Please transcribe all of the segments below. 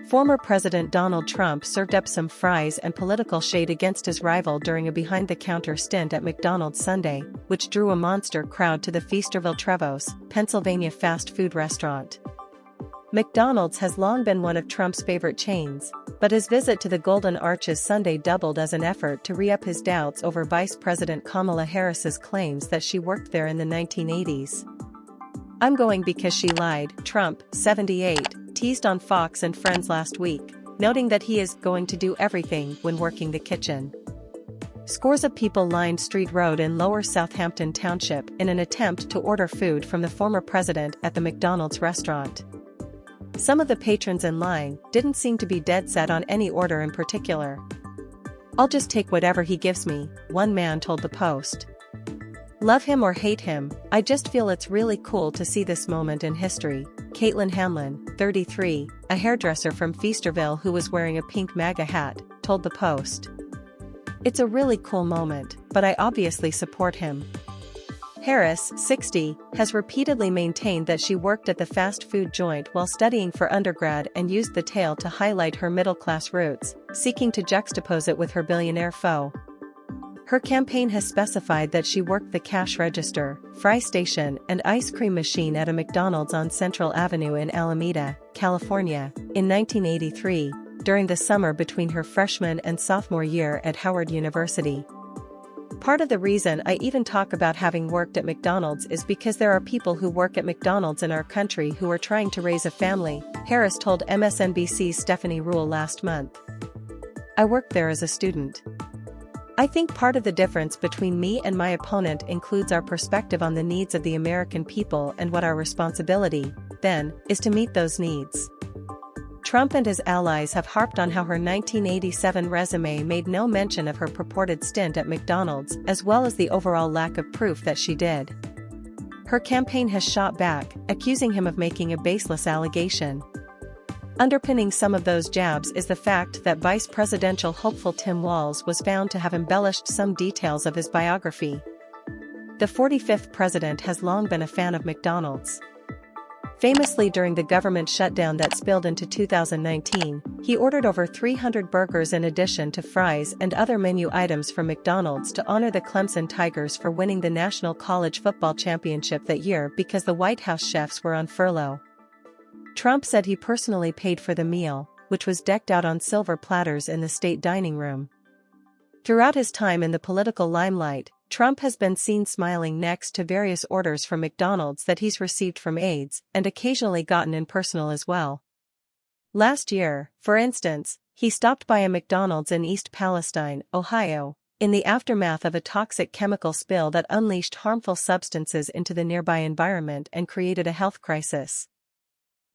Former President Donald Trump served up some fries and political shade against his rival during a behind-the-counter stint at McDonald's Sunday, which drew a monster crowd to the Feasterville-Trevose, Pennsylvania fast food restaurant. McDonald's has long been one of Trump's favorite chains, but his visit to the Golden Arches Sunday doubled as an effort to re-up his doubts over Vice President Kamala Harris's claims that she worked there in the 1980s. "I'm going because she lied," Trump, 78, teased on Fox and Friends last week, noting that he is going to do everything when working the kitchen. Scores of people lined Street Road in Lower Southampton Township in an attempt to order food from the former president at the McDonald's restaurant. Some of the patrons in line didn't seem to be dead set on any order in particular. "I'll just take whatever he gives me," one man told the Post. "Love him or hate him, I just feel it's really cool to see this moment in history," Caitlin Hamlin, 33, a hairdresser from Feasterville who was wearing a pink MAGA hat, told the Post. "It's a really cool moment, but I obviously support him." Harris, 60, has repeatedly maintained that she worked at the fast food joint while studying for undergrad and used the tale to highlight her middle-class roots, seeking to juxtapose it with her billionaire foe. Her campaign has specified that she worked the cash register, fry station and ice cream machine at a McDonald's on Central Avenue in Alameda, California, in 1983, during the summer between her freshman and sophomore year at Howard University. "Part of the reason I even talk about having worked at McDonald's is because there are people who work at McDonald's in our country who are trying to raise a family," Harris told MSNBC's Stephanie Ruhle last month. "I worked there as a student. I think part of the difference between me and my opponent includes our perspective on the needs of the American people and what our responsibility, then, is to meet those needs." Trump and his allies have harped on how her 1987 resume made no mention of her purported stint at McDonald's, as well as the overall lack of proof that she did. Her campaign has shot back, accusing him of making a baseless allegation. Underpinning some of those jabs is the fact that vice presidential hopeful Tim Walz was found to have embellished some details of his biography. The 45th president has long been a fan of McDonald's. Famously during the government shutdown that spilled into 2019, he ordered over 300 burgers in addition to fries and other menu items from McDonald's to honor the Clemson Tigers for winning the National College Football Championship that year because the White House chefs were on furlough. Trump said he personally paid for the meal, which was decked out on silver platters in the state dining room. Throughout his time in the political limelight, Trump has been seen smiling next to various orders from McDonald's that he's received from aides, and occasionally gotten in personal as well. Last year, for instance, he stopped by a McDonald's in East Palestine, Ohio, in the aftermath of a toxic chemical spill that unleashed harmful substances into the nearby environment and created a health crisis.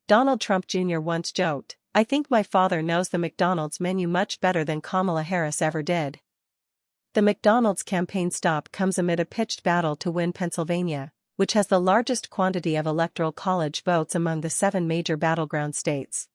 Donald Trump Jr. once joked, "I think my father knows the McDonald's menu much better than Kamala Harris ever did." The McDonald's campaign stop comes amid a pitched battle to win Pennsylvania, which has the largest quantity of electoral college votes among the 7 major battleground states.